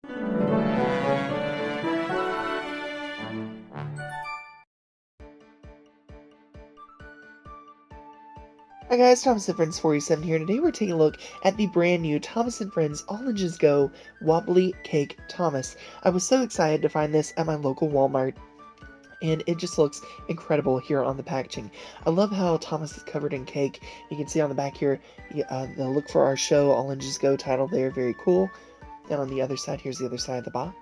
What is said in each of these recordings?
Hi guys, Thomas and Friends 47 here. Today we're taking a look at the brand new Thomas and Friends All Engines Go Wobbly Cake Thomas. I was so excited to find this at my local Walmart, and it just looks incredible here on the packaging. I love how Thomas is covered in cake. You can see on the back here, the Look for Our Show All Engines Go title there, very cool. And on the other side, here's the other side of the box.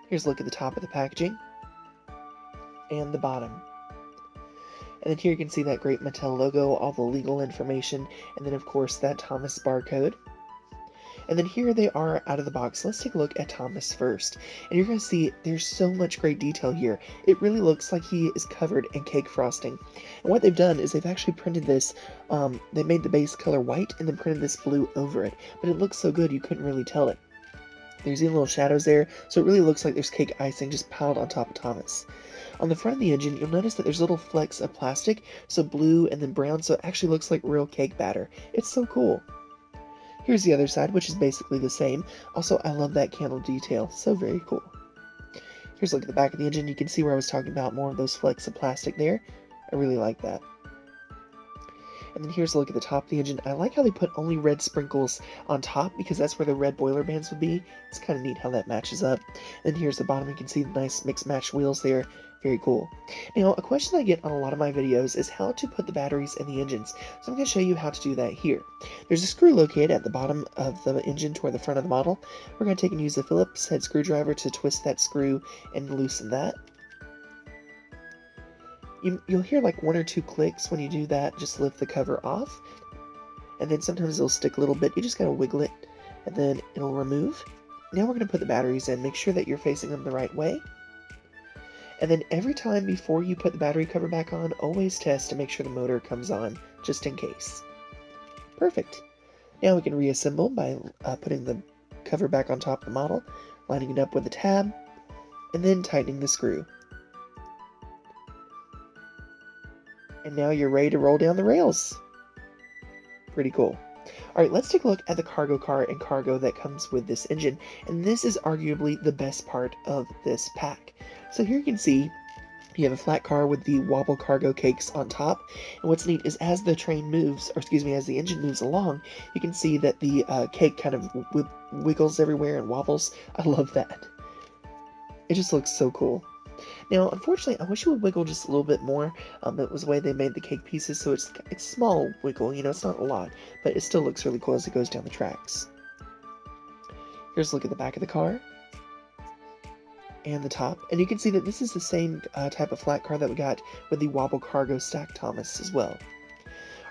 Here's a look at the top of the packaging and the bottom. And then here you can see that great Mattel logo, all the legal information, and then of course that Thomas barcode. And then here they are out of the box. Let's take a look at Thomas first. And you're going to see there's so much great detail here. It really looks like he is covered in cake frosting. And what they've done is they've actually printed this, they made the base color white and then printed this blue over it. But it looks so good you couldn't really tell it. There's even little shadows there, so it really looks like there's cake icing just piled on top of Thomas. On the front of the engine, you'll notice that there's little flecks of plastic, so blue and then brown, so it actually looks like real cake batter. It's so cool. Here's the other side, which is basically the same. Also, I love that candle detail, so very cool. Here's a look at the back of the engine. You can see where I was talking about more of those flecks of plastic there. I really like that. And then here's a look at the top of the engine. I like how they put only red sprinkles on top because that's where the red boiler bands would be. It's kind of neat how that matches up. And then here's the bottom. You can see the nice mix match wheels there. Very cool. Now, a question I get on a lot of my videos is how to put the batteries in the engines. So I'm going to show you how to do that here. There's a screw located at the bottom of the engine toward the front of the model. We're going to take and use the Phillips head screwdriver to twist that screw and loosen that. You'll hear like one or two clicks when you do that. Just lift the cover off, and then sometimes it'll stick a little bit. You just gotta wiggle it, and then it'll remove. Now we're gonna put the batteries in. Make sure that you're facing them the right way. And then every time before you put the battery cover back on, always test to make sure the motor comes on, just in case. Perfect. Now we can reassemble by putting the cover back on top of the model, lining it up with a tab, and then tightening the screw. And now you're ready to roll down the rails. Pretty cool. Alright, let's take a look at the cargo car and cargo that comes with this engine. And this is arguably the best part of this pack. So here you can see you have a flat car with the wobble cargo cakes on top. And what's neat is as the train moves, or excuse me, as the engine moves along, you can see that the cake kind of wiggles everywhere and wobbles. I love that. It just looks so cool. Now, unfortunately, I wish it would wiggle just a little bit more. It was the way they made the cake pieces, so it's small wiggle, you know, it's not a lot, but it still looks really cool as it goes down the tracks. Here's a look at the back of the car and the top, and you can see that this is the same type of flat car that we got with the Wobble Cargo Stack Thomas as well.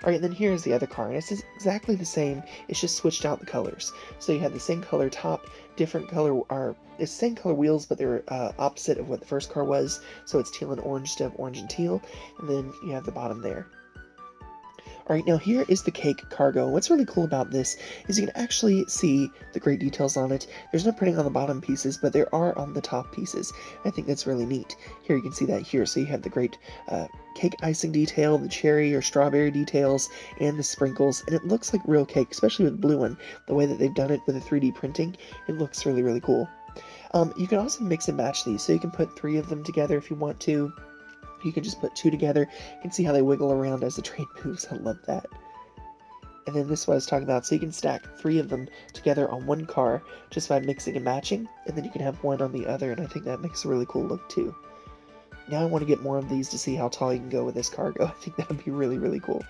Alright, and then here's the other car, and it's exactly the same, it's just switched out the colors. So you have the same color top, different color, it's same color wheels, but they're opposite of what the first car was, so it's teal and orange instead of orange and teal, and then you have the bottom there. Alright, now here is the cake cargo. What's really cool about this is you can actually see the great details on it. There's no printing on the bottom pieces, but there are on the top pieces. I think that's really neat. Here you can see that here. So you have the great cake icing detail, the cherry or strawberry details, and the sprinkles. And it looks like real cake, especially with the blue one. The way that they've done it with the 3D printing, it looks really, really cool. You can also mix and match these, so you can put 3 of them together if you want to. You can just put 2 together. You can see how they wiggle around as the train moves. I love that. And then this is what I was talking about. So you can stack 3 of them together on one car just by mixing and matching. And then you can have one on the other. And I think that makes a really cool look too. Now I want to get more of these to see how tall you can go with this cargo. I think that would be really, really cool.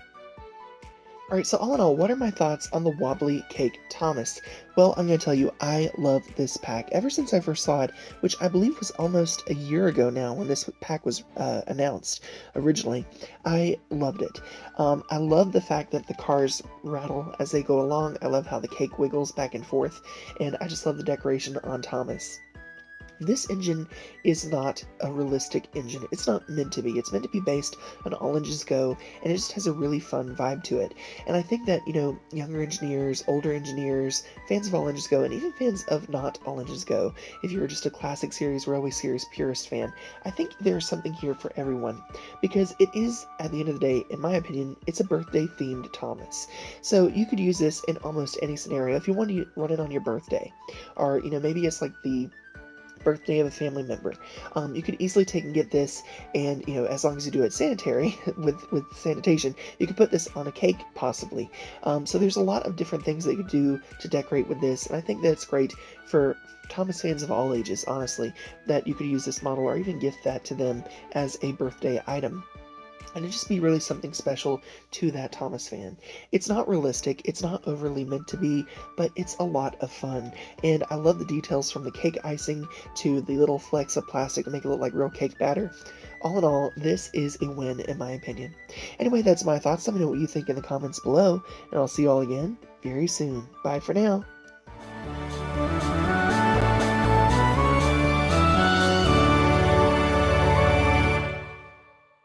Alright, so all in all, what are my thoughts on the Wobbly Cake Thomas? Well, I'm going to tell you, I love this pack. Ever since I first saw it, which I believe was almost a year ago now when this pack was announced originally, I loved it. I love the fact that the cars rattle as they go along. I love how the cake wiggles back and forth, and I just love the decoration on Thomas. This engine is not a realistic engine. It's not meant to be. It's meant to be based on All Engines Go, and it just has a really fun vibe to it. And I think that, younger engineers, older engineers, fans of All Engines Go, and even fans of not All Engines Go, if you're just a Classic Series, Railway Series purist fan, I think there's something here for everyone. Because it is, at the end of the day, in my opinion, it's a birthday-themed Thomas. So you could use this in almost any scenario. If you want to run it on your birthday, or, maybe it's like the birthday of a family member. You could easily take and get this, and as long as you do it sanitary with sanitation, you could put this on a cake possibly. So there's a lot of different things that you could do to decorate with this, and I think that's great for Thomas fans of all ages, honestly, that you could use this model or even gift that to them as a birthday item. And it'd just be really something special to that Thomas fan. It's not realistic, it's not overly meant to be, but it's a lot of fun. And I love the details from the cake icing to the little flecks of plastic to make it look like real cake batter. All in all, this is a win in my opinion. Anyway, that's my thoughts. Let me know what you think in the comments below, and I'll see you all again very soon. Bye for now.